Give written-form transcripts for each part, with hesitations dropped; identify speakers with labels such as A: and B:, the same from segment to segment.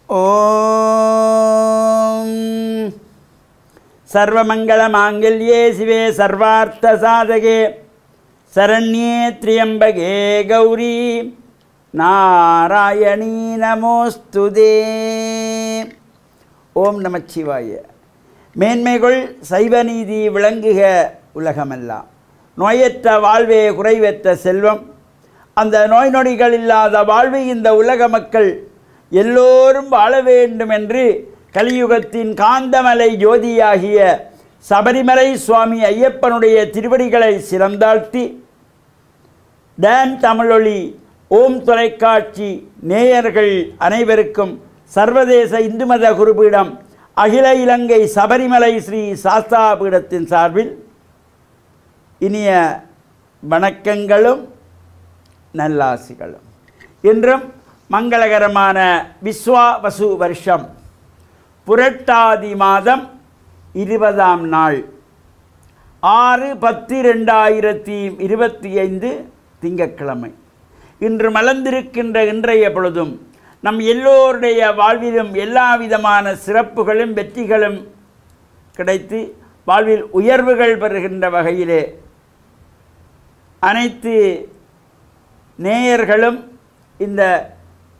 A: ஓம் சர்வமங்களமாங்கல்யே சிவே சர்வார்த்த சாதகே சரண்யே த்ரியம்பகே கௌரி நாராயணீ நமோஸ்துதே. ஓம் நமச்சிவாய. மேன்மைகள் சைவநீதி விளங்குக உலகமெல்லாம். நோயற்ற வாழ்வே குறைவற்ற செல்வம். அந்த நோய் நொடிகள் இல்லாத வாழ்வை இந்த உலக மக்கள் எல்லோரும் வாழ வேண்டும் என்று கலியுகத்தின் காந்தமலை ஜோதியாகிய சபரிமலை சுவாமி ஐயப்பனுடைய திருவடிகளை சிறந்தாழ்த்தி டான் தமிழொலி ஓம் தொலைக்காட்சி நேயர்கள் அனைவருக்கும் சர்வதேச இந்து மத குருபீடம் அகில இலங்கை சபரிமலை ஸ்ரீ சாஸ்தா பீடத்தின் சார்பில் இனிய வணக்கங்களும் நல்லாசிகளும். இன்றும் மங்களகரமான விஸ்வாவசு வருஷம் புரட்டாதி மாதம் 20ஆம் நாள் 6/10/2025 திங்கட்கிழமை. இன்று மலர்ந்திருக்கின்ற இன்றைய பொழுதும் நம் எல்லோருடைய வாழ்விலும் எல்லா விதமான சிறப்புகளும் வெற்றிகளும் கிடைத்து வாழ்வில் உயர்வுகள் பெறுகின்ற வகையிலே அனைத்து நேயர்களும் இந்த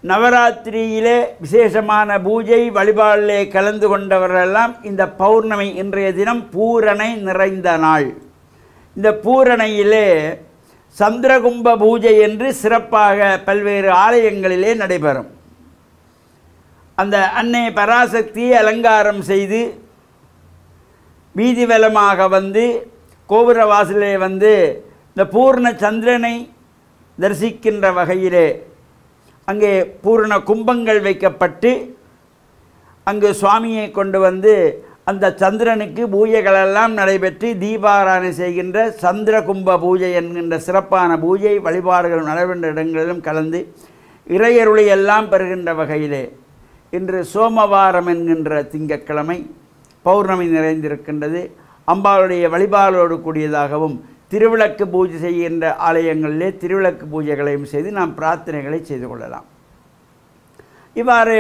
A: நவராத்திரியிலே விசேஷமான பூஜை வழிபாடிலே கலந்து கொண்டவரெல்லாம் இந்த பௌர்ணமி இன்றைய தினம் பூரணை நிறைந்த நாள். இந்த பூரணையிலே சந்திரகும்ப பூஜை என்று சிறப்பாக பல்வேறு ஆலயங்களிலே நடைபெறும். அந்த அன்னை பராசக்தியை அலங்காரம் செய்து வீதிவலமாக வந்து கோபுர வாசலே வந்து இந்த பூர்ண சந்திரனை தரிசிக்கின்ற வகையிலே அங்கே பூர்ண கும்பங்கள் வைக்கப்பட்டு அங்கு சுவாமியை கொண்டு வந்து அந்த சந்திரனுக்கு பூஜைகளெல்லாம் நடைபெற்று தீபாராதனை செய்கின்ற சந்திர கும்ப பூஜை என்கின்ற சிறப்பான பூஜை வழிபாடுகள் நடைபெற்ற இடங்களிலும் கலந்து இறையருளை எல்லாம் பெறுகின்ற வகையிலே இன்று சோமவாரம் என்கின்ற திங்கட்கிழமை பௌர்ணமி நிறைந்திருக்கின்றது. அம்பாளுடைய வழிபாடோடு கூடியதாகவும் திருவிளக்கு பூஜை செய்கின்ற ஆலயங்களிலே திருவிளக்கு பூஜைகளையும் செய்து நாம் பிரார்த்தனைகளை செய்து கொள்ளலாம். இவ்வாறு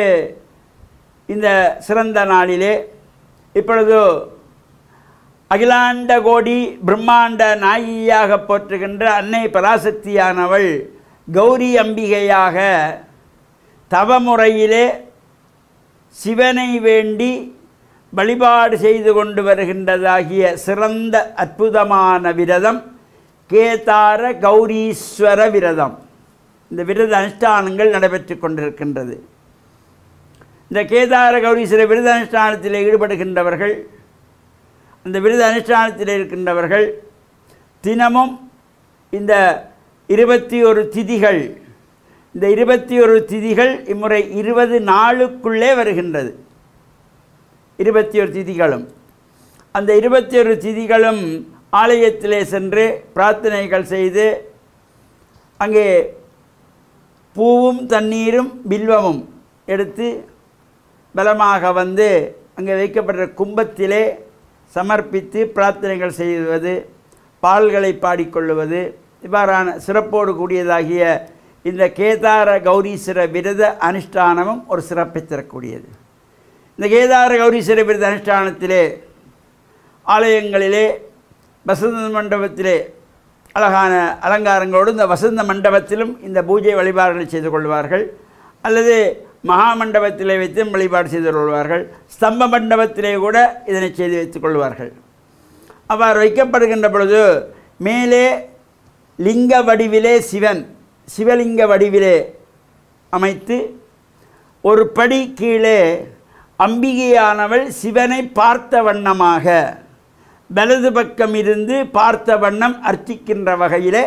A: இந்த சிறந்த நாளிலே இப்பொழுது அகிலாண்ட கோடி பிரம்மாண்ட நாயியாக போற்றுகின்ற அன்னை பராசக்தியானவள் கௌரி அம்பிகையாக தவமுறையிலே சிவனை வேண்டி வழிபாடு செய்து கொண்டு வருகின்றதாகிய சிறந்த அற்புதமான விரதம் கேதார கௌரீஸ்வர விரதம். இந்த விரத அனுஷ்டானங்கள் நடைபெற்று கொண்டிருக்கின்றது. இந்த கேதார கௌரீஸ்வர விரத அனுஷ்டானத்தில் ஈடுபடுகின்றவர்கள், அந்த விரத அனுஷ்டானத்தில் இருக்கின்றவர்கள் தினமும் இந்த 21 திதிகள், இந்த 21 திதிகள் இம்முறை 20 நாளுக்குள்ளே வருகின்றது. 21 திதிகளும் அந்த 21 திதிகளும் ஆலயத்திலே சென்று பிரார்த்தனைகள் செய்து அங்கே பூவும் தண்ணீரும் பில்வமும் எடுத்து பலமாக வந்து அங்கே வைக்கப்பட்ட கும்பத்திலே சமர்ப்பித்து பிரார்த்தனைகள் செய்வது, பால்களை பாடிக்கொள்வது, இவ்வாறான சிறப்போடு கூடியதாகிய இந்த கேதார கௌரீஸ்வர விரத அனுஷ்டானமும் ஒரு சிறப்பை தரக்கூடியது. இந்த கேதார கௌரீஸ்வர விரத அனுஷ்டானத்திலே ஆலயங்களிலே வசந்த மண்டபத்திலே அழகான அலங்காரங்களோடு இந்த வசந்த மண்டபத்திலும் இந்த பூஜை வழிபாடுகளை செய்து கொள்வார்கள். அல்லது மகா மண்டபத்திலே வைத்து வழிபாடு செய்து கொள்வார்கள். ஸ்தம்ப மண்டபத்திலே கூட இதனை செய்து வைத்துக் கொள்வார்கள். அவ்வாறு வைக்கப்படுகின்ற பொழுது மேலே லிங்க வடிவிலே சிவன் சிவலிங்க வடிவிலே அமைத்து ஒரு படி கீழே அம்பிகையானவள் சிவனை பார்த்த வண்ணமாக வலது பக்கம் இருந்து பார்த்த வண்ணம் அர்ச்சிக்கின்ற வகையிலே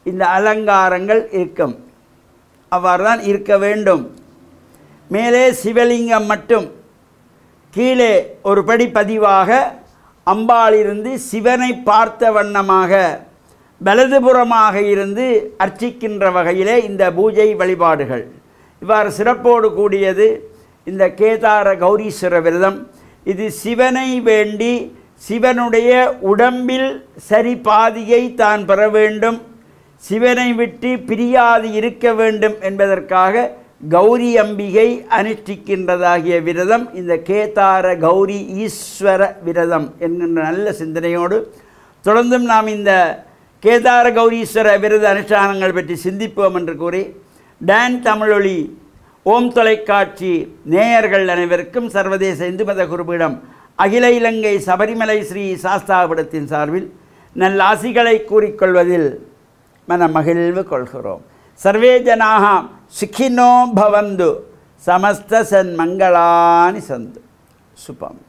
A: இந்த அலங்காரங்கள் இருக்கும். அவ்வாறு தான் இருக்க வேண்டும். மேலே சிவலிங்கம் மட்டும், கீழே ஒரு படி பதிவாக அம்பாளிருந்து சிவனை பார்த்த வண்ணமாக வலதுபுறமாக இருந்து அர்ச்சிக்கின்ற வகையிலே இந்த பூஜை வழிபாடுகள். இவ்வாறு சிறப்போடு கூடியது இந்த கேதார கௌரீஸ்வர விரதம். இது சிவனை வேண்டி சிவனுடைய உடம்பில் சரி பாதியை தான் பெற வேண்டும், சிவனை விட்டு பிரியாது இருக்க வேண்டும் என்பதற்காக கௌரி அம்பிகை அனுஷ்டிக்கின்றதாகிய விரதம் இந்த கேதார கௌரி ஈஸ்வர விரதம் என்கின்ற நல்ல சிந்தனையோடு தொடர்ந்தும் நாம் இந்த கேதார கௌரீஸ்வர விரத அனுஷ்டானங்கள் பற்றி சிந்திப்போம் என்று கூறி டான் தமிழொலி ஓம் தொலைக்காட்சி நேயர்கள் அனைவருக்கும் சர்வதேச இந்து மத குருபீடம் அகில இலங்கை சபரிமலை ஸ்ரீ சாஸ்தாபீடத்தின் சார்பில் நல்லாசிகளை கூறிக்கொள்வதில் மனமகிழ்வு கொள்கிறோம். சர்வே ஜனாக சுகினோ பவந்து சமஸ்த சன்மங்களானி சந்து. சுபம்.